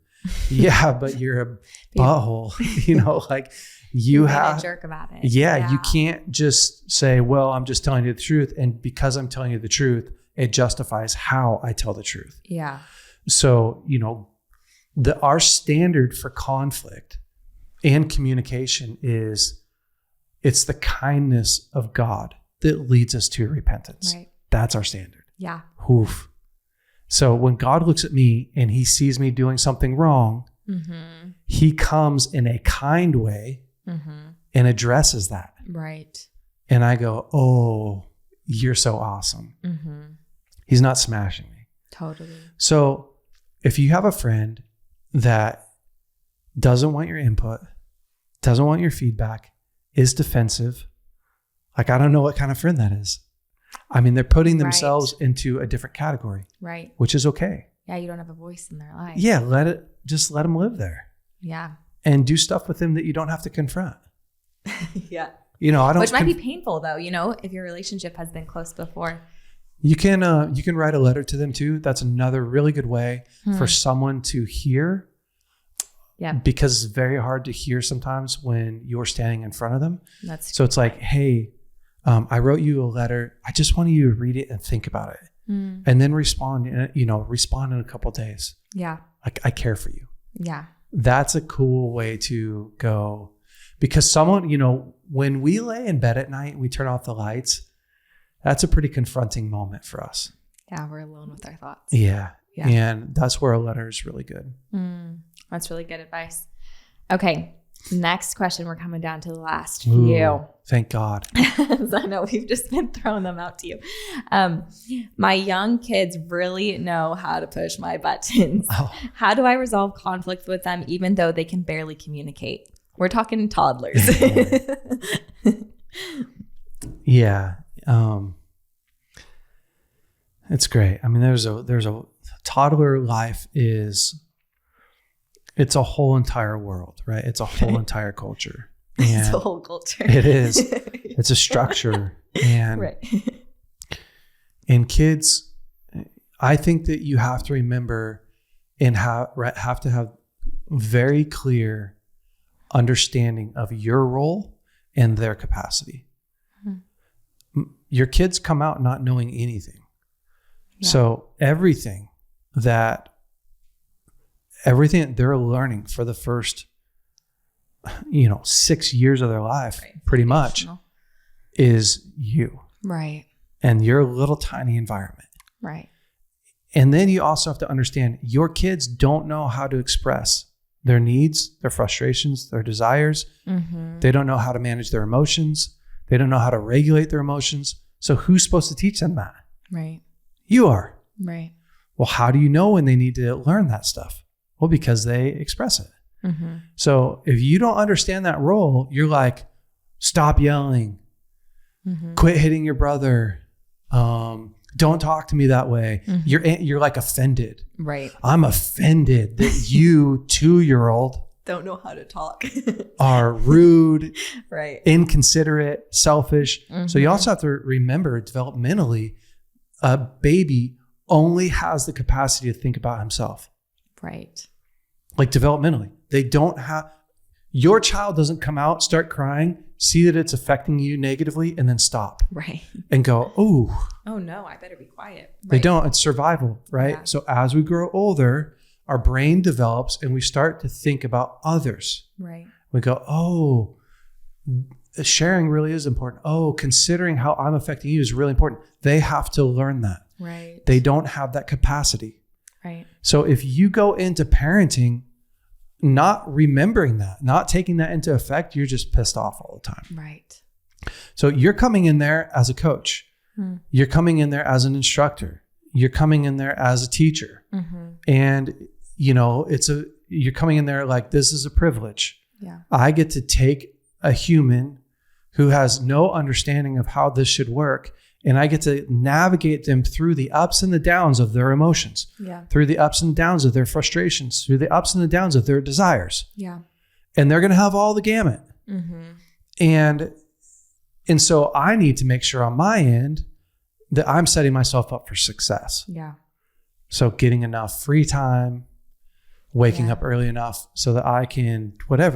Yeah, but you're a butthole, like you have a jerk about it. Yeah, you can't just say, well, I'm just telling you the truth. And because I'm telling you the truth, it justifies how I tell the truth. Yeah. So, our standard for conflict and communication it's the kindness of God that leads us to repentance. Right. That's our standard. Yeah. Oof. So when God looks at me and he sees me doing something wrong, mm-hmm. he comes in a kind way mm-hmm. and addresses that. Right. And I go, oh, you're so awesome. Mm-hmm. He's not smashing me. Totally. So if you have a friend that doesn't want your input, doesn't want your feedback, is defensive, like I don't know what kind of friend that is. I mean, they're putting themselves into a different category, right? Which is okay. Yeah, you don't have a voice in their life. Yeah, let them live there. Yeah, and do stuff with them that you don't have to confront. Yeah, I don't. Which might be painful, though. If your relationship has been close before. You can write a letter to them too. That's another really good way for someone to hear. Yeah. Because it's very hard to hear sometimes when you're standing in front of them. So it's like, hey, I wrote you a letter. I just wanted you to read it and think about it. And then respond in a couple of days. Yeah. Like I care for you. Yeah. That's a cool way to go, because someone, when we lay in bed at night and we turn off the lights, that's a pretty confronting moment for us. Yeah. We're alone with our thoughts. Yeah. Yeah. And that's where a letter is really good. That's really good advice. Okay. Next question. We're coming down to the last few. Ooh, thank God. I know we've just been throwing them out to you. My young kids really know how to push my buttons. Oh. How do I resolve conflict with them even though they can barely communicate? We're talking toddlers. Yeah. It's great. I mean, there's a toddler life it's a whole entire world, right? It's a whole entire culture. And it's a whole culture. It is. It's a structure. And, right. And kids, I think that you have to remember and have to have very clear understanding of your role and their capacity. Mm-hmm. Your kids come out not knowing anything. Yeah. So everything that they're learning for the first, 6 years of their life, pretty much, is you. Right. And your little tiny environment. Right. And then you also have to understand your kids don't know how to express their needs, their frustrations, their desires. Mm-hmm. They don't know how to manage their emotions. They don't know how to regulate their emotions. So who's supposed to teach them that? Right. You are. Right. Well, how do you know when they need to learn that stuff? Well, because they express it. Mm-hmm. So if you don't understand that role, you're like, stop yelling, quit hitting your brother. Don't talk to me that way. You're like offended. Right. I'm offended that you 2-year-old don't know how to talk. are rude, right, inconsiderate, selfish. So you also have to remember developmentally, a baby only has the capacity to think about himself. Right. Like developmentally, they don't have, your child doesn't come out, start crying, see that it's affecting you negatively, and then stop. Right. And go, oh no, I better be quiet. Right. They don't. It's survival, right? Yeah. So as we grow older, our brain develops and we start to think about others. Right. We go, oh, sharing really is important. Oh, considering how I'm affecting you is really important. They have to learn that. Right. They don't have that capacity. Right. So if you go into parenting not remembering that, not taking that into effect, you're just pissed off all the time. Right. So you're coming in there as a coach. You're coming in there as an instructor. You're coming in there as a teacher. And you're coming in there like, this is a privilege. Yeah. I get to take a human who has no understanding of how this should work, and I get to navigate them through the ups and the downs of their emotions, through the ups and downs of their frustrations, through the ups and the downs of their desires. Yeah. And they're going to have all the gamut. And so I need to make sure on my end that I'm setting myself up for success. Yeah. So getting enough free time, waking up early enough so that I can,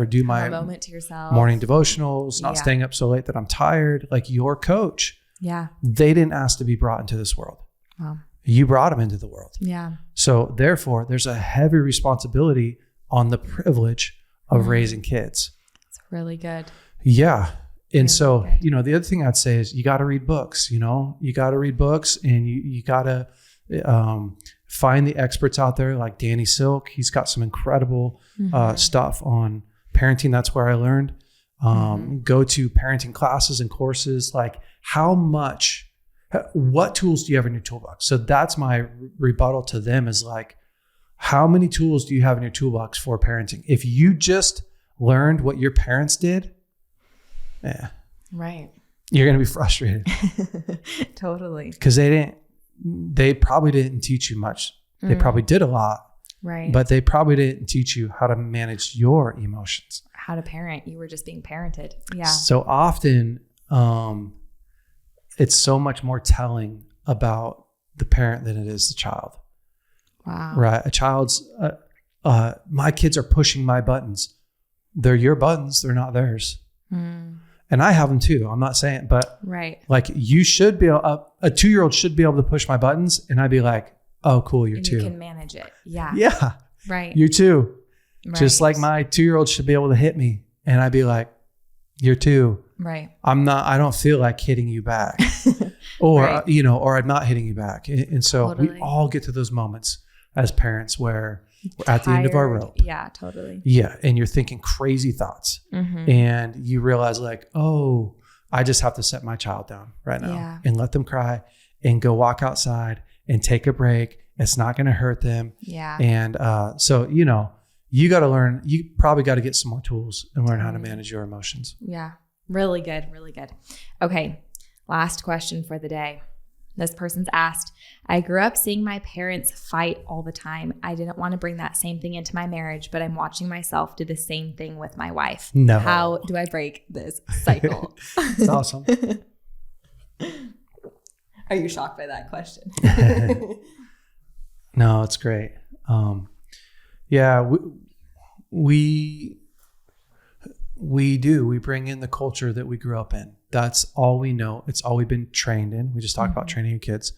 do my moment to yourself, morning devotionals, not staying up so late that I'm tired. Like your coach. Yeah. They didn't ask to be brought into this world. Wow. You brought them into the world. Yeah. So therefore, there's a heavy responsibility on the privilege of raising kids. It's really good. Yeah. And so, the other thing I'd say is you got to read books, you got to read books, and you got to find the experts out there like Danny Silk. He's got some incredible stuff on parenting. That's where I learned. Go to parenting classes and courses. Like what tools do you have in your toolbox? So that's my rebuttal to them is like, how many tools do you have in your toolbox for parenting? If you just learned what your parents did, right, you're going to be frustrated. Totally. Because they probably didn't teach you much. They probably did a lot. Right. But they probably didn't teach you how to manage your emotions. How to parent. You were just being parented. Yeah. So often, it's so much more telling about the parent than it is the child. Wow. Right. A child's, my kids are pushing my buttons. They're your buttons. They're not theirs. And I have them too. I'm not saying, but like you should be a 2-year-old should be able to push my buttons, and I'd be like, oh, cool, you're 2. You can manage it. Yeah. Yeah. Right. You're 2. Right. Just like my 2-year-old should be able to hit me, and I'd be like, you're 2. Right. I don't feel like hitting you back, or or I'm not hitting you back, and so we all get to those moments as parents where we're at the end of our rope. Yeah, totally. Yeah. And you're thinking crazy thoughts and you realize like, oh, I just have to set my child down right now and let them cry and go walk outside and take a break. It's not going to hurt them. Yeah. And so, you got to learn, you probably got to get some more tools and learn how to manage your emotions. Yeah. Really good. Really good. Okay. Last question for the day. This person's asked, I grew up seeing my parents fight all the time. I didn't want to bring that same thing into my marriage, but I'm watching myself do the same thing with my wife. No. How do I break this cycle? It's awesome. Are you shocked by that question? No, it's great. Yeah, we do. We bring in the culture that we grew up in. That's all we know. It's all we've been trained in. We just talked about training your kids.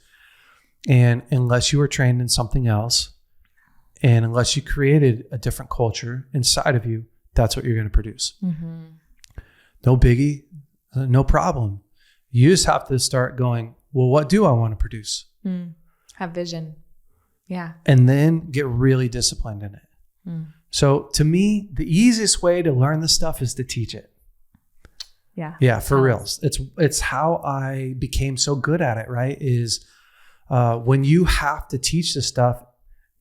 And unless you were trained in something else, and unless you created a different culture inside of you, that's what you're going to produce. Mm-hmm. No biggie, no problem. You just have to start going, well, what do I want to produce? Have vision. Yeah. And then get really disciplined in it. So to me, the easiest way to learn this stuff is to teach it. Yeah. Yeah, for reals. It's how I became so good at it, right? Is when you have to teach this stuff,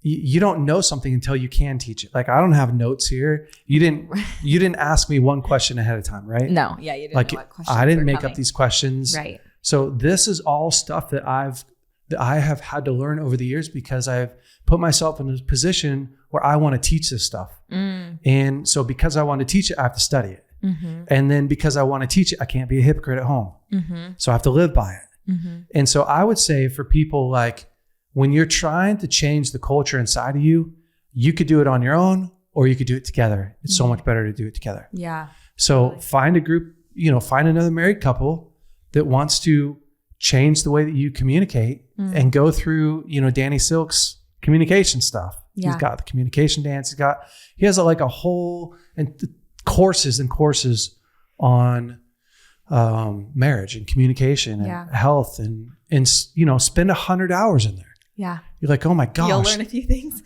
you don't know something until you can teach it. Like, I don't have notes here. You didn't ask me one question ahead of time, right? No. Yeah. You didn't like, know what questions I didn't were make coming. up these questions. Right. So this is all stuff that I have had to learn over the years because I've put myself in a position where I want to teach this stuff. And so because I want to teach it, I have to study it. Mm-hmm. And then because I want to teach it, I can't be a hypocrite at home. Mm-hmm. So I have to live by it. Mm-hmm. And so I would say for people, like, when you're trying to change the culture inside of you, you could do it on your own or you could do it together. It's so much better to do it together. Yeah. So find a group, find another married couple that wants to change the way that you communicate and go through, Danny Silk's communication stuff. Yeah. He's got the communication dance. He has a whole courses and courses on marriage and communication and health and spend 100 hours in there. Yeah. You're like, oh my gosh. You'll learn a few things.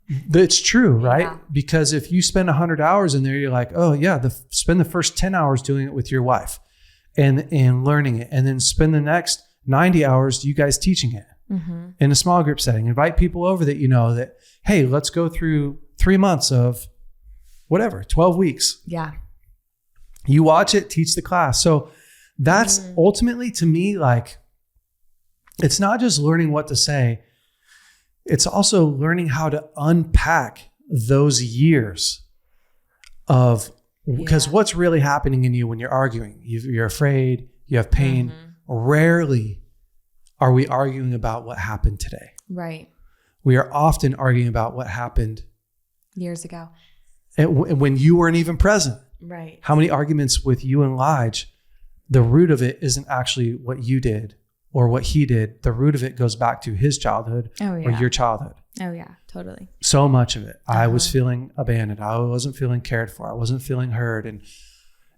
It's true, right? Yeah. Because if you spend 100 hours in there, you're like, oh yeah, spend the first 10 hours doing it with your wife and learning it. And then spend the next 90 hours, you guys teaching it in a small group setting. Invite people over that, that, hey, let's go through 3 months of whatever, 12 weeks. Yeah. You watch it, teach the class. So that's ultimately, to me, like, it's not just learning what to say. It's also learning how to unpack those years of, because what's really happening in you when you're arguing? You're afraid, you have pain. Rarely are we arguing about what happened today. Right. We are often arguing about what happened years ago. And when you weren't even present. Right. How many arguments with you and Lige, the root of it isn't actually what you did or what he did. The root of it goes back to his childhood or your childhood. Oh yeah, totally. So much of it. I was feeling abandoned. I wasn't feeling cared for. I wasn't feeling heard.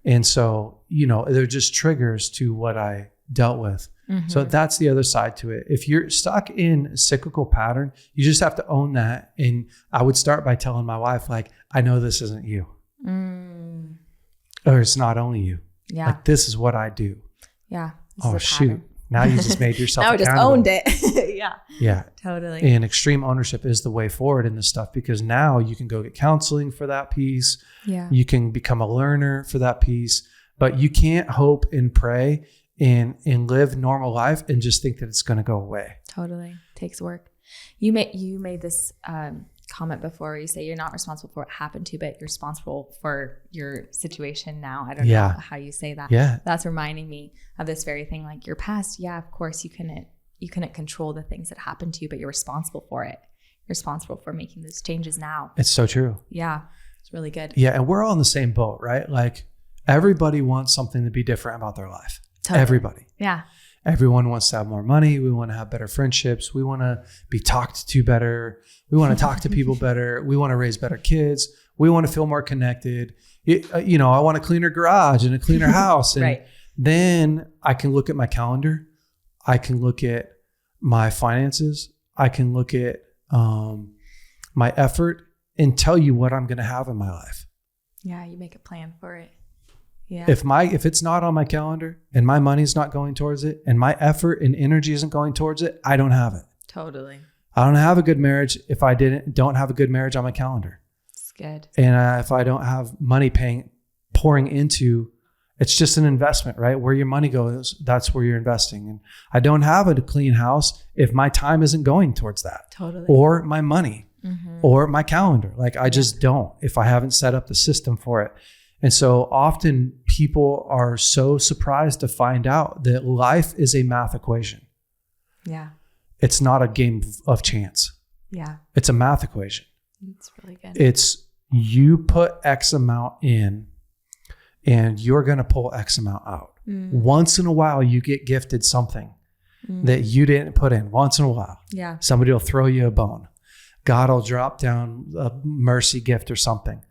And so, they're just triggers to what I dealt with. So that's the other side to it. If you're stuck in a cyclical pattern, you just have to own that. And I would start by telling my wife, like, I know this isn't you. Or it's not only you. Yeah. Like, this is what I do. Yeah. Oh, shoot. Now you just made yourself now I just owned it. Yeah. Yeah. Totally. And extreme ownership is the way forward in this stuff, because now you can go get counseling for that piece. Yeah. You can become a learner for that piece, but you can't hope and pray and live normal life and just think that it's going to go away. Totally. Takes work. You made this comment before where you say you're not responsible for what happened to you, but you're responsible for your situation now. I don't know how you say that. Yeah. That's reminding me of this very thing, like your past. Yeah, of course you couldn't control the things that happened to you, but you're responsible for it. You're responsible for making those changes now. It's so true. Yeah. It's really good. Yeah. And we're all in the same boat, right? Like, everybody wants something to be different about their life. Totally. Everybody. Yeah. Everyone wants to have more money. We want to have better friendships. We want to be talked to better. We want to talk to people better. We want to raise better kids. We want to feel more connected. I want a cleaner garage and a cleaner house. And right. Then I can look at my calendar. I can look at my finances. I can look at my effort and tell you what I'm going to have in my life. Yeah, you make a plan for it. Yeah. If it's not on my calendar and my money's not going towards it and my effort and energy isn't going towards it, I don't have it. Totally. I don't have a good marriage if I don't have a good marriage on my calendar. It's good. And if I don't have money pouring into, it's just an investment, right? Where your money goes, that's where you're investing. And I don't have a clean house if my time isn't going towards that. Totally. Or my money or my calendar. Like, I just don't, if I haven't set up the system for it. And so often people are so surprised to find out that life is a math equation. Yeah. It's not a game of chance. Yeah. It's a math equation. It's really good. It's you put X amount in and you're going to pull X amount out. Once in a while, you get gifted something that you didn't put in. Once in a while, somebody will throw you a bone. God will drop down a mercy gift or something.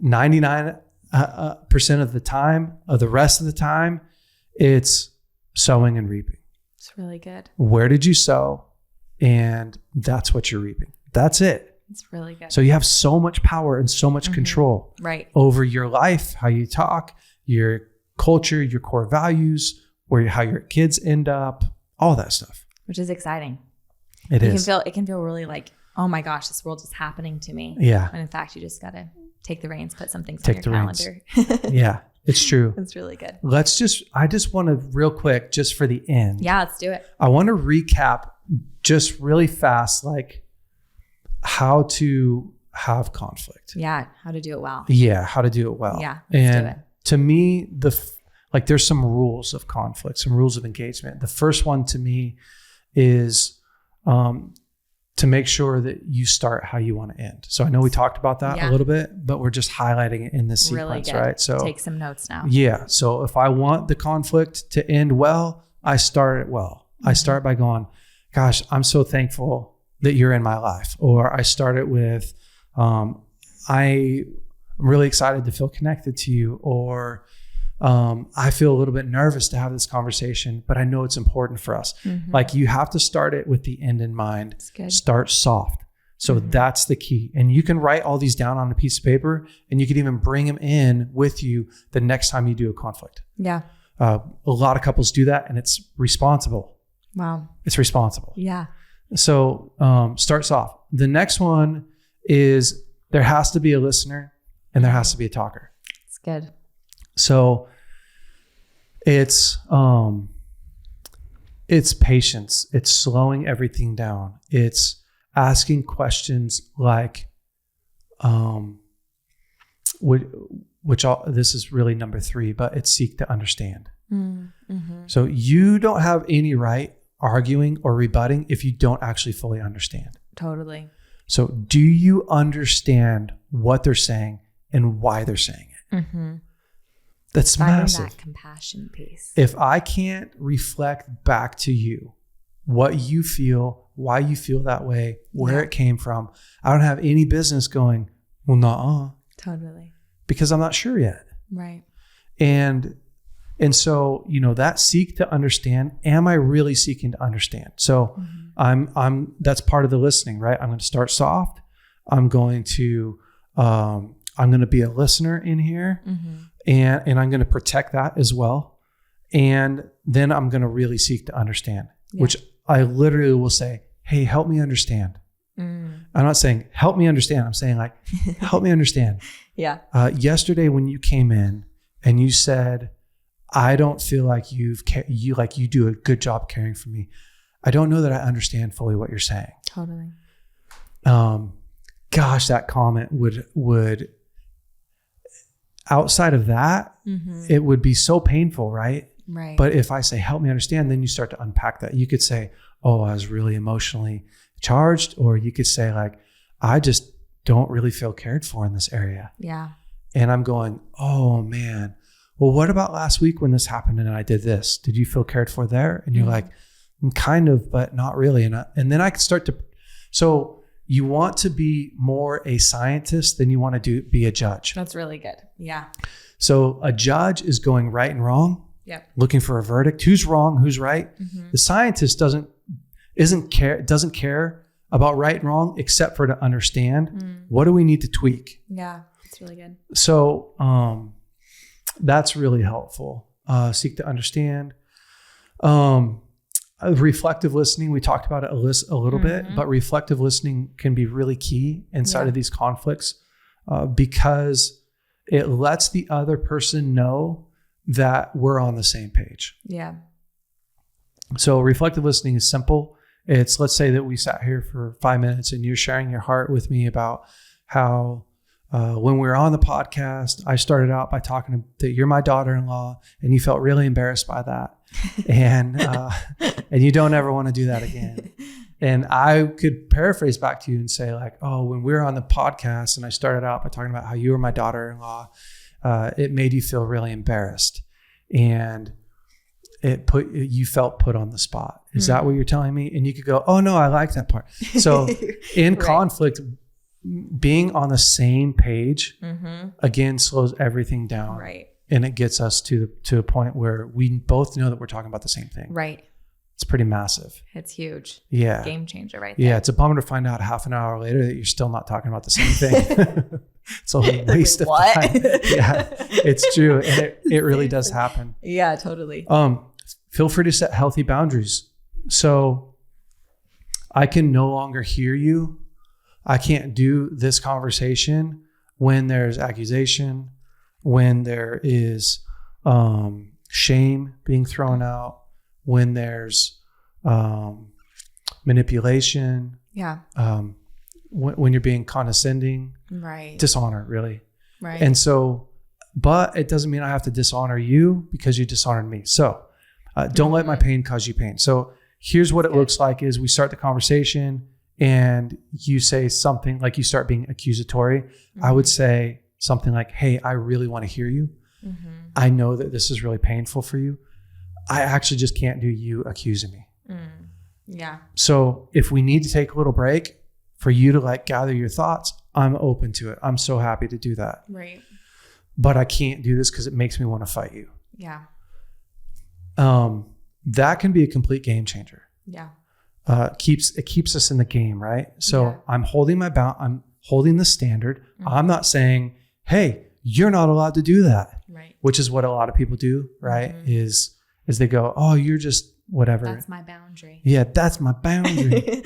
99% of the time, of the rest of the time, it's sowing and reaping. It's really good. Where did you sow? And that's what you're reaping. That's it. It's really good. So you have so much power and so much control over your life, how you talk, your culture, your core values, how your kids end up, all that stuff. Which is exciting. It can feel really like, oh my gosh, this world is happening to me. Yeah. And in fact, you just got to take the reins, put some things on your calendar. Yeah, it's true. It's really good. I just want to real quick, just for the end. Yeah, let's do it. I want to recap just really fast, like how to have conflict. Yeah. How to do it well. Yeah. How to do it well. Yeah. Let's do it. To me, there's some rules of conflict, some rules of engagement. The first one to me is to make sure that you start how you want to end. So I know we talked about that a little bit, but we're just highlighting it in this sequence, really good. right? So take some notes now. Yeah. So if I want the conflict to end well, I start it well. I start by going, gosh, I'm so thankful that you're in my life. Or I start it with, I'm really excited to feel connected to you. Or I feel a little bit nervous to have this conversation, but I know it's important for us. Like you have to start it with the end in mind. Start soft. So that's the key. And you can write all these down on a piece of paper, and you can even bring them in with you the next time you do a conflict. Yeah. A lot of couples do that, and it's responsible. Wow. It's responsible. Yeah. So start soft. The next one is there has to be a listener and there has to be a talker. It's good. So it's patience. It's slowing everything down. It's asking questions like, this is really number 3, but it's seek to understand. So you don't have any right arguing or rebutting if you don't actually fully understand. Totally. So do you understand what they're saying and why they're saying it? That's massive. That compassion piece. If I can't reflect back to you what you feel, why you feel that way, where it came from, I don't have any business going, well, nuh-uh. Totally. Because I'm not sure yet. Right. And so, that seek to understand, am I really seeking to understand? So that's part of the listening, right? I'm going to start soft. I'm going to be a listener in here. And I'm going to protect that as well. And then I'm going to really seek to understand, which I literally will say, hey, help me understand. I'm not saying help me understand. I'm saying like, help me understand. Yesterday when you came in and you said, I don't feel like you do a good job caring for me. I don't know that I understand fully what you're saying. Totally. Gosh, that comment would outside of that, it would be so painful, right? Right. But if I say, help me understand, then you start to unpack that. You could say, oh, I was really emotionally charged. Or you could say like, I just don't really feel cared for in this area. Yeah. And I'm going, oh man, well, what about last week when this happened and I did this? Did you feel cared for there? And you're like, kind of, but not really. And then I could start to, so you want to be more a scientist than you want to be a judge. That's really good. Yeah. So a judge is going right and wrong, looking for a verdict. Who's wrong? Who's right? The scientist doesn't care about right and wrong, except for to understand what do we need to tweak. Yeah, that's really good. So that's really helpful. Seek to understand. Reflective listening, we talked about it a little bit, but reflective listening can be really key inside of these conflicts because it lets the other person know that we're on the same page. Yeah. So reflective listening is simple. It's, let's say that we sat here for 5 minutes and you're sharing your heart with me about how when we were on the podcast, I started out by talking that you're my daughter-in-law and you felt really embarrassed by that. And you don't ever want to do that again. And I could paraphrase back to you and say like, oh, when we were on the podcast and I started out by talking about how you were my daughter-in-law, it made you feel really embarrassed. And you felt put on the spot. Is that what you're telling me? And you could go, oh no, I like that part. So in conflict, being on the same page again slows everything down. Right. And it gets us to a point where we both know that we're talking about the same thing. Right. It's pretty massive. It's huge. Yeah. Game changer right there. Yeah. It's a bummer to find out half an hour later that you're still not talking about the same thing. It's a waste of time. Yeah, it's true. And it really does happen. Yeah, totally. Feel free to set healthy boundaries. So I can no longer hear you. I can't do this conversation when there's accusation, when there is shame being thrown out, when there's manipulation. Yeah. When you're being condescending, right. Dishonor, really. Right. And so, but it doesn't mean I have to dishonor you because you dishonored me. So don't let my pain cause you pain. So here's what it looks like is we start the conversation and you say something like you start being accusatory. I would say something like, hey, I really want to hear you. I know that this is really painful for you. I actually just can't do you accusing me. Yeah. So if we need to take a little break for you to like gather your thoughts, I'm open to it. I'm so happy to do that. Right. But I can't do this because it makes me want to fight you. Yeah. That can be a complete game changer. Yeah. It keeps us in the game, right? So I'm holding I'm holding the standard. I'm not saying, hey, you're not allowed to do that. Right. Which is what a lot of people do, right? Is they go, oh, you're just whatever. That's my boundary. Yeah, that's my boundary.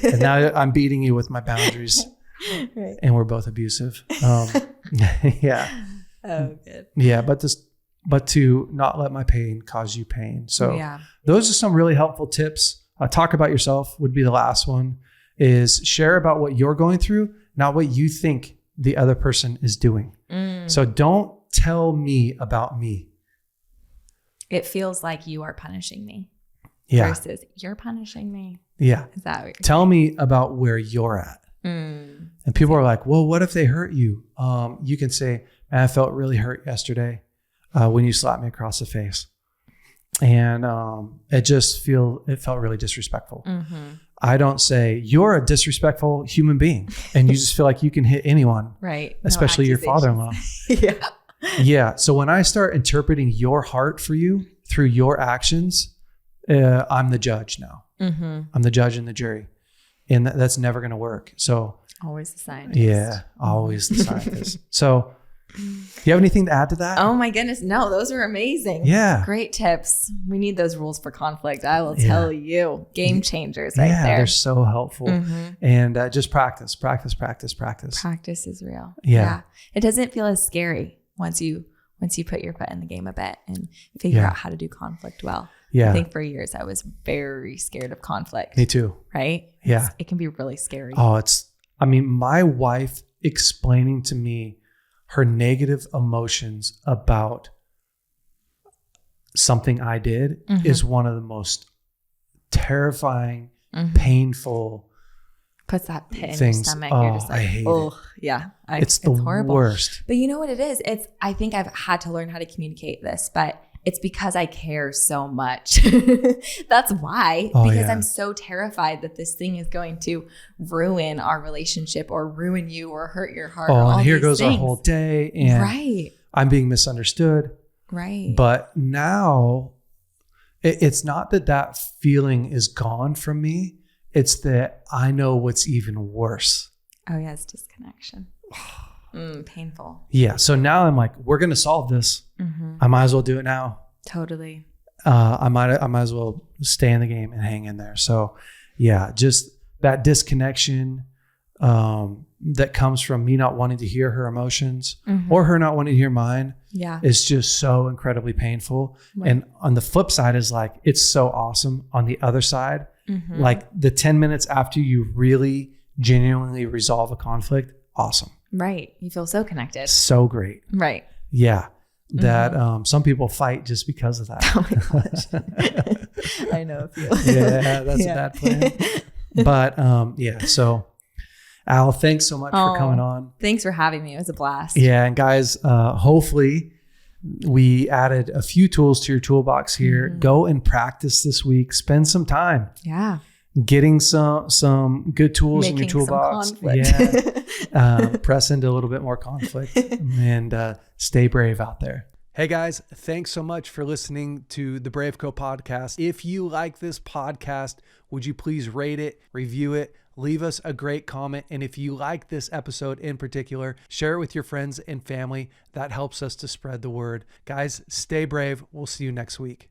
And now I'm beating you with my boundaries. Right. And we're both abusive. Yeah. Oh, good. Yeah, but to not let my pain cause you pain. So those are some really helpful tips. Talk about yourself would be the last one, is share about what you're going through, not what you think the other person is doing. So don't tell me about me. It feels like you are punishing me versus you're punishing me. Yeah. Is that what you're Tell me about where you're at. And people are like, well, what if they hurt you? You can say, man, I felt really hurt yesterday when you slapped me across the face. And it felt really disrespectful. I don't say you're a disrespectful human being and you just feel like you can hit anyone. Right. Especially your father-in-law. Yeah. So when I start interpreting your heart for you through your actions, I'm the judge now. I'm the judge and the jury. And that's never going to work. So always the scientist. Yeah, always the scientist. So do you have anything to add to that? Oh my goodness. No, those are amazing. Yeah. Great tips. We need those rules for conflict. I will tell you. Game changers right there. They're so helpful. And just practice. Practice is real. Yeah. It doesn't feel as scary once you put your foot in the game a bit and figure out how to do conflict well. Yeah. I think for years I was very scared of conflict. Me too. Right? Yeah. It can be really scary. Oh, my wife explaining to me her negative emotions about something I did is one of the most terrifying, painful puts that pit things. In your stomach. Oh, you're just like, I hate it. Yeah. It's the horrible. worst. But you know what it is? I think I've had to learn how to communicate this, but it's because I care so much. That's why. Because I'm so terrified that this thing is going to ruin our relationship or ruin you or hurt your heart. Oh, and here goes our whole day. And I'm being misunderstood. Right. But now it's not that feeling is gone from me. It's that I know what's even worse. Oh yeah, it's disconnection. Painful. Yeah. So now I'm like, we're going to solve this. I might as well do it now. Totally. I might as well stay in the game and hang in there. So yeah, just that disconnection that comes from me not wanting to hear her emotions or her not wanting to hear mine is just so incredibly painful. Right. And on the flip side is like, it's so awesome on the other side. Like the 10 minutes after you really genuinely resolve a conflict, awesome. Right. You feel so connected. So great. Right. Yeah. That some people fight just because of that. Oh my gosh. I know a few. Yeah, that's a bad plan. But so Al, thanks so much for coming on. Thanks for having me. It was a blast. Yeah. And guys, hopefully We added a few tools to your toolbox here. Go and practice this week. Spend some time. Yeah. Getting some good tools in your toolbox. Yeah. Press into a little bit more conflict and stay brave out there. Hey guys, thanks so much for listening to the BraveCo podcast. If you like this podcast, would you please rate it, review it, leave us a great comment. And if you like this episode in particular, share it with your friends and family. That helps us to spread the word. Guys, stay brave. We'll see you next week.